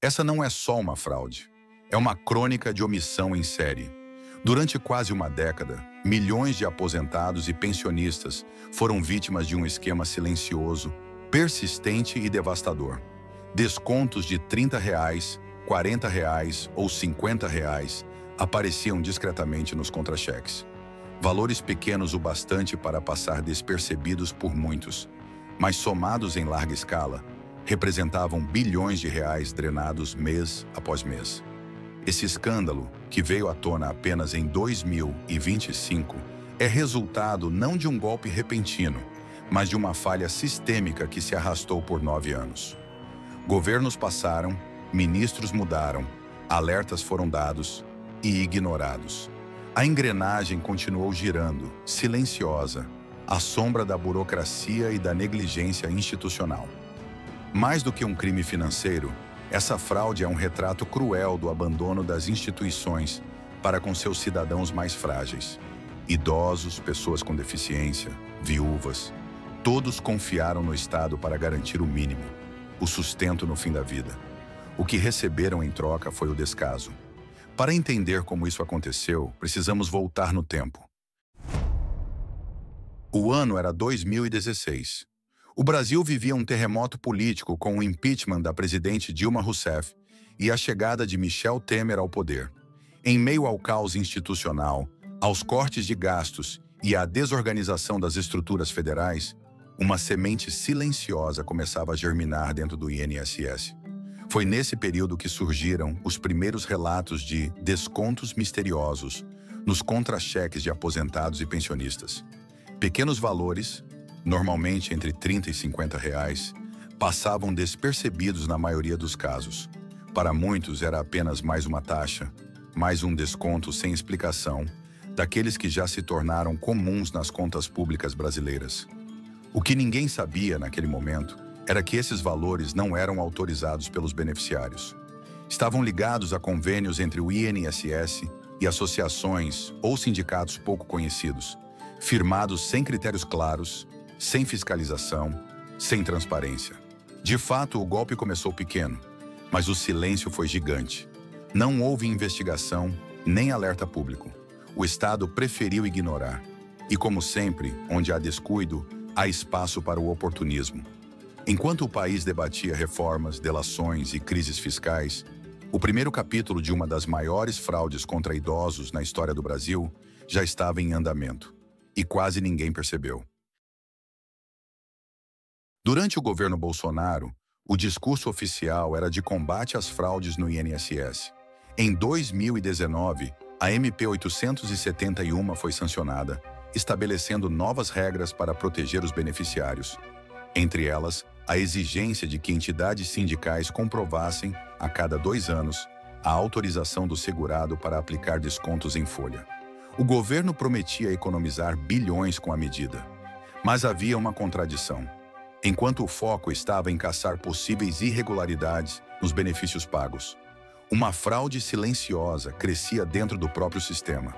Essa não é só uma fraude, é uma crônica de omissão em série. Durante quase uma década, milhões de aposentados e pensionistas foram vítimas de um esquema silencioso, persistente e devastador. Descontos de R$ 30, R$ 40 ou R$ 50 apareciam discretamente nos contra-cheques. Valores pequenos o bastante para passar despercebidos por muitos, mas somados em larga escala, representavam bilhões de reais drenados mês após mês. Esse escândalo, que veio à tona apenas em 2025, é resultado não de um golpe repentino, mas de uma falha sistêmica que se arrastou por 9 anos. Governos passaram, ministros mudaram, alertas foram dados e ignorados. A engrenagem continuou girando, silenciosa, à sombra da burocracia e da negligência institucional. Mais do que um crime financeiro, essa fraude é um retrato cruel do abandono das instituições para com seus cidadãos mais frágeis. Idosos, pessoas com deficiência, viúvas, todos confiaram no Estado para garantir o mínimo, o sustento no fim da vida. O que receberam em troca foi o descaso. Para entender como isso aconteceu, precisamos voltar no tempo. O ano era 2016. O Brasil vivia um terremoto político com o impeachment da presidente Dilma Rousseff e a chegada de Michel Temer ao poder. Em meio ao caos institucional, aos cortes de gastos e à desorganização das estruturas federais, uma semente silenciosa começava a germinar dentro do INSS. Foi nesse período que surgiram os primeiros relatos de descontos misteriosos nos contra-cheques de aposentados e pensionistas. Pequenos valores, normalmente entre R$ 30 e R$ 50, passavam despercebidos na maioria dos casos. Para muitos era apenas mais uma taxa, mais um desconto sem explicação, daqueles que já se tornaram comuns nas contas públicas brasileiras. O que ninguém sabia naquele momento era que esses valores não eram autorizados pelos beneficiários. Estavam ligados a convênios entre o INSS e associações ou sindicatos pouco conhecidos, firmados sem critérios claros, sem fiscalização, sem transparência. De fato, o golpe começou pequeno, mas o silêncio foi gigante. Não houve investigação, nem alerta público. O Estado preferiu ignorar. E como sempre, onde há descuido, há espaço para o oportunismo. Enquanto o país debatia reformas, delações e crises fiscais, o primeiro capítulo de uma das maiores fraudes contra idosos na história do Brasil já estava em andamento. E quase ninguém percebeu. Durante o governo Bolsonaro, o discurso oficial era de combate às fraudes no INSS. Em 2019, a MP 871 foi sancionada, estabelecendo novas regras para proteger os beneficiários. Entre elas, a exigência de que entidades sindicais comprovassem, a cada 2 anos, a autorização do segurado para aplicar descontos em folha. O governo prometia economizar bilhões com a medida. Mas havia uma contradição. Enquanto o foco estava em caçar possíveis irregularidades nos benefícios pagos, uma fraude silenciosa crescia dentro do próprio sistema.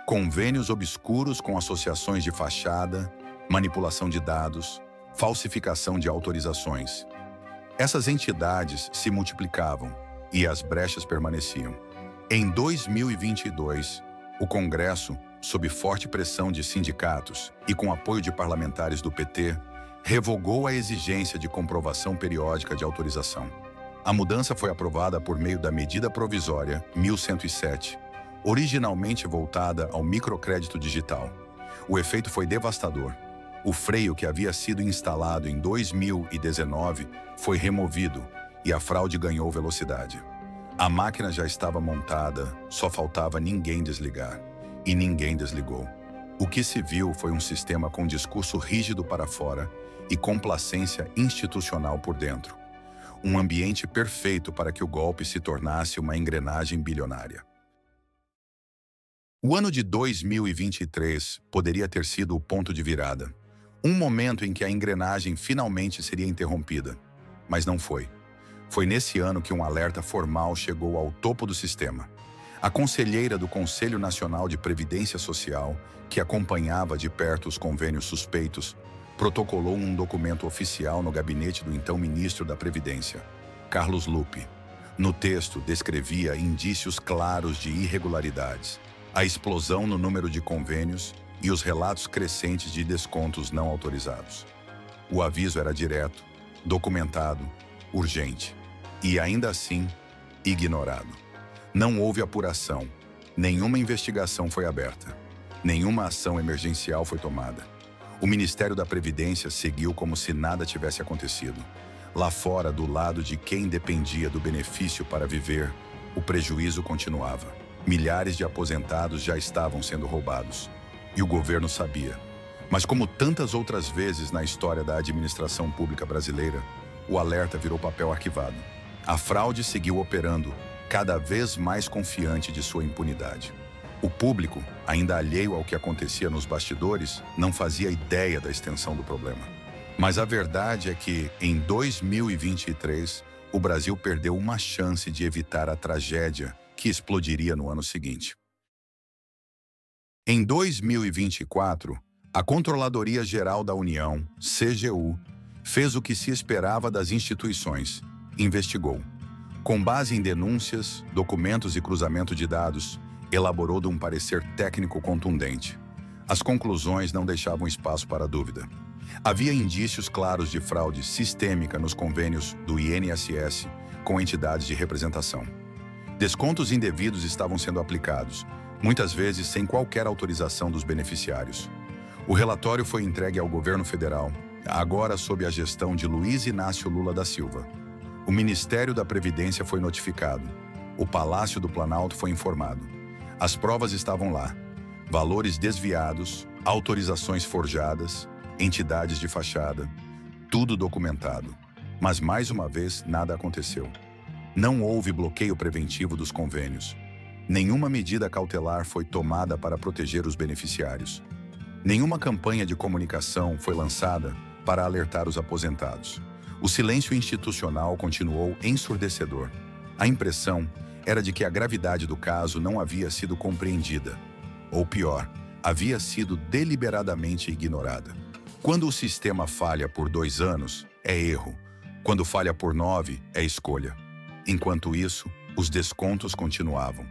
Convênios obscuros com associações de fachada, manipulação de dados, falsificação de autorizações. Essas entidades se multiplicavam e as brechas permaneciam. Em 2022, o Congresso, sob forte pressão de sindicatos e com apoio de parlamentares do PT, revogou a exigência de comprovação periódica de autorização. A mudança foi aprovada por meio da Medida Provisória 1107, originalmente voltada ao microcrédito digital. O efeito foi devastador. O freio que havia sido instalado em 2019 foi removido e a fraude ganhou velocidade. A máquina já estava montada, só faltava ninguém desligar. E ninguém desligou. O que se viu foi um sistema com discurso rígido para fora e complacência institucional por dentro. Um ambiente perfeito para que o golpe se tornasse uma engrenagem bilionária. O ano de 2023 poderia ter sido o ponto de virada. Um momento em que a engrenagem finalmente seria interrompida. Mas não foi. Foi nesse ano que um alerta formal chegou ao topo do sistema. A conselheira do Conselho Nacional de Previdência Social, que acompanhava de perto os convênios suspeitos, protocolou um documento oficial no gabinete do então ministro da Previdência, Carlos Lupe. No texto, descrevia indícios claros de irregularidades, a explosão no número de convênios e os relatos crescentes de descontos não autorizados. O aviso era direto, documentado, urgente e, ainda assim, ignorado. Não houve apuração, nenhuma investigação foi aberta, nenhuma ação emergencial foi tomada. O Ministério da Previdência seguiu como se nada tivesse acontecido. Lá fora, do lado de quem dependia do benefício para viver, o prejuízo continuava. Milhares de aposentados já estavam sendo roubados. E o governo sabia. Mas como tantas outras vezes na história da administração pública brasileira, o alerta virou papel arquivado. A fraude seguiu operando, cada vez mais confiante de sua impunidade. O público, ainda alheio ao que acontecia nos bastidores, não fazia ideia da extensão do problema. Mas a verdade é que, em 2023, o Brasil perdeu uma chance de evitar a tragédia que explodiria no ano seguinte. Em 2024, a Controladoria Geral da União, CGU, fez o que se esperava das instituições, investigou. Com base em denúncias, documentos e cruzamento de dados, elaborou de um parecer técnico contundente. As conclusões não deixavam espaço para dúvida. Havia indícios claros de fraude sistêmica nos convênios do INSS com entidades de representação. Descontos indevidos estavam sendo aplicados, muitas vezes sem qualquer autorização dos beneficiários. O relatório foi entregue ao governo federal, agora sob a gestão de Luiz Inácio Lula da Silva. O Ministério da Previdência foi notificado. O Palácio do Planalto foi informado. As provas estavam lá. Valores desviados, autorizações forjadas, entidades de fachada, tudo documentado. Mas, mais uma vez, nada aconteceu. Não houve bloqueio preventivo dos convênios. Nenhuma medida cautelar foi tomada para proteger os beneficiários. Nenhuma campanha de comunicação foi lançada para alertar os aposentados. O silêncio institucional continuou ensurdecedor. A impressão era de que a gravidade do caso não havia sido compreendida. Ou pior, havia sido deliberadamente ignorada. Quando o sistema falha por 2 anos, é erro. Quando falha por 9, é escolha. Enquanto isso, os descontos continuavam.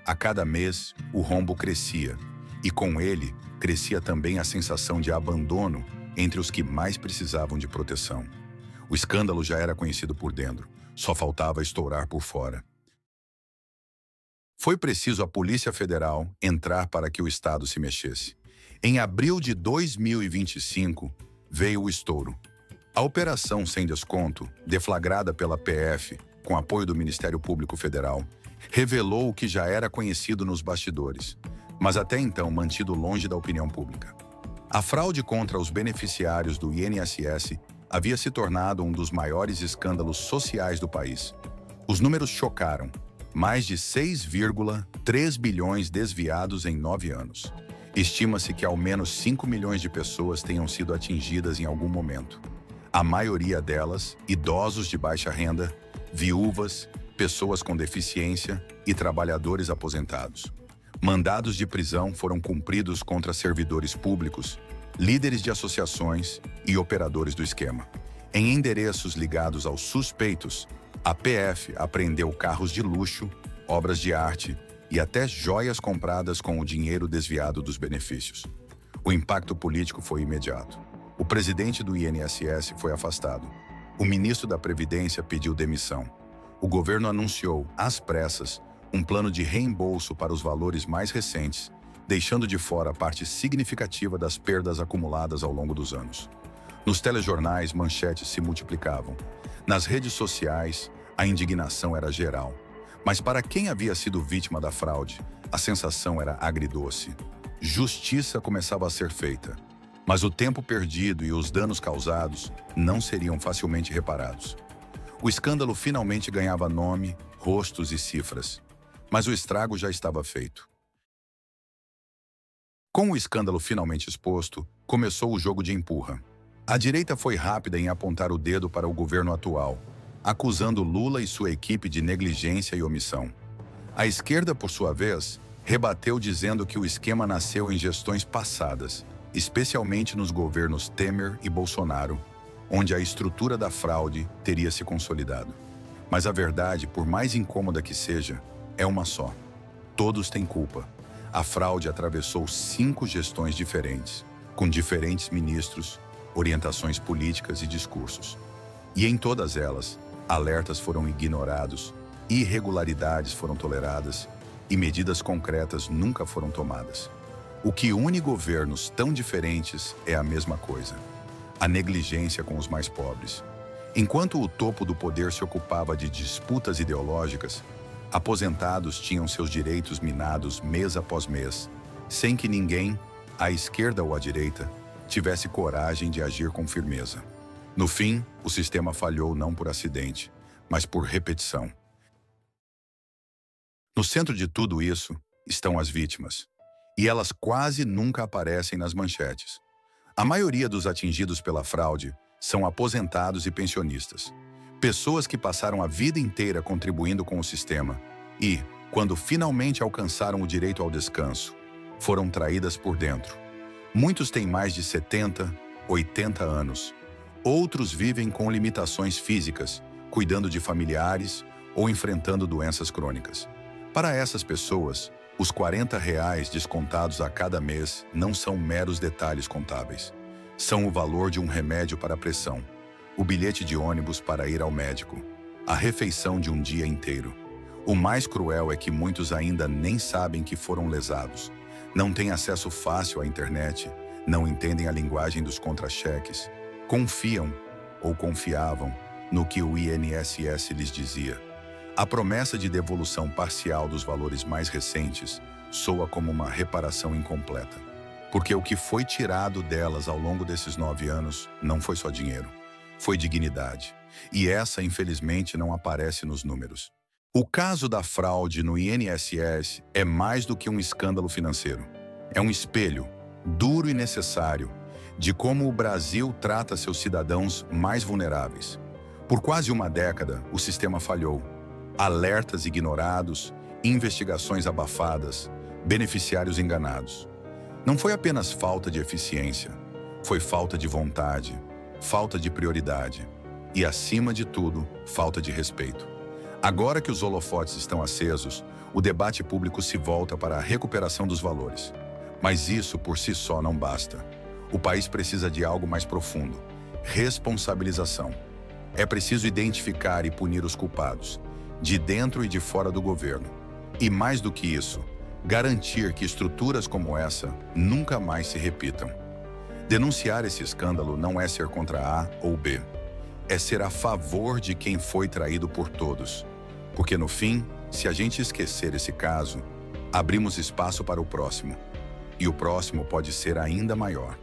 A cada mês, o rombo crescia. E com ele, crescia também a sensação de abandono entre os que mais precisavam de proteção. O escândalo já era conhecido por dentro, só faltava estourar por fora. Foi preciso a Polícia Federal entrar para que o Estado se mexesse. Em abril de 2025, veio o estouro. A operação sem desconto, deflagrada pela PF, com apoio do Ministério Público Federal, revelou o que já era conhecido nos bastidores, mas até então mantido longe da opinião pública. A fraude contra os beneficiários do INSS havia se tornado um dos maiores escândalos sociais do país. Os números chocaram. Mais de 6,3 bilhões desviados em 9 anos. Estima-se que ao menos 5 milhões de pessoas tenham sido atingidas em algum momento. A maioria delas, idosos de baixa renda, viúvas, pessoas com deficiência e trabalhadores aposentados. Mandados de prisão foram cumpridos contra servidores públicos, líderes de associações e operadores do esquema. Em endereços ligados aos suspeitos, a PF apreendeu carros de luxo, obras de arte e até joias compradas com o dinheiro desviado dos benefícios. O impacto político foi imediato. O presidente do INSS foi afastado. O ministro da Previdência pediu demissão. O governo anunciou, às pressas, um plano de reembolso para os valores mais recentes, deixando de fora parte significativa das perdas acumuladas ao longo dos anos. Nos telejornais, manchetes se multiplicavam. Nas redes sociais, a indignação era geral. Mas para quem havia sido vítima da fraude, a sensação era agridoce. Justiça começava a ser feita. Mas o tempo perdido e os danos causados não seriam facilmente reparados. O escândalo finalmente ganhava nome, rostos e cifras. Mas o estrago já estava feito. Com o escândalo finalmente exposto, começou o jogo de empurra. A direita foi rápida em apontar o dedo para o governo atual, acusando Lula e sua equipe de negligência e omissão. A esquerda, por sua vez, rebateu dizendo que o esquema nasceu em gestões passadas, especialmente nos governos Temer e Bolsonaro, onde a estrutura da fraude teria se consolidado. Mas a verdade, por mais incômoda que seja, é uma só. Todos têm culpa. A fraude atravessou 5 gestões diferentes, com diferentes ministros, orientações políticas e discursos. E em todas elas, alertas foram ignorados, irregularidades foram toleradas e medidas concretas nunca foram tomadas. O que une governos tão diferentes é a mesma coisa: a negligência com os mais pobres. Enquanto o topo do poder se ocupava de disputas ideológicas, aposentados tinham seus direitos minados mês após mês, sem que ninguém, à esquerda ou à direita, tivesse coragem de agir com firmeza. No fim, o sistema falhou não por acidente, mas por repetição. No centro de tudo isso estão as vítimas, e elas quase nunca aparecem nas manchetes. A maioria dos atingidos pela fraude são aposentados e pensionistas, pessoas que passaram a vida inteira contribuindo com o sistema e, quando finalmente alcançaram o direito ao descanso, foram traídas por dentro. Muitos têm mais de 70, 80 anos. Outros vivem com limitações físicas, cuidando de familiares ou enfrentando doenças crônicas. Para essas pessoas, os R$ 40 descontados a cada mês não são meros detalhes contábeis. São o valor de um remédio para a pressão, o bilhete de ônibus para ir ao médico, a refeição de um dia inteiro. O mais cruel é que muitos ainda nem sabem que foram lesados. Não têm acesso fácil à internet, não entendem a linguagem dos contra-cheques, confiam ou confiavam no que o INSS lhes dizia. A promessa de devolução parcial dos valores mais recentes soa como uma reparação incompleta, porque o que foi tirado delas ao longo desses 9 anos não foi só dinheiro, foi dignidade, e essa, infelizmente, não aparece nos números. O caso da fraude no INSS é mais do que um escândalo financeiro. É um espelho, duro e necessário, de como o Brasil trata seus cidadãos mais vulneráveis. Por quase uma década, o sistema falhou. Alertas ignorados, investigações abafadas, beneficiários enganados. Não foi apenas falta de eficiência, foi falta de vontade, falta de prioridade e, acima de tudo, falta de respeito. Agora que os holofotes estão acesos, o debate público se volta para a recuperação dos valores. Mas isso por si só não basta. O país precisa de algo mais profundo: responsabilização. É preciso identificar e punir os culpados, de dentro e de fora do governo. E mais do que isso, garantir que estruturas como essa nunca mais se repitam. Denunciar esse escândalo não é ser contra A ou B, é ser a favor de quem foi traído por todos. Porque no fim, se a gente esquecer esse caso, abrimos espaço para o próximo. E o próximo pode ser ainda maior.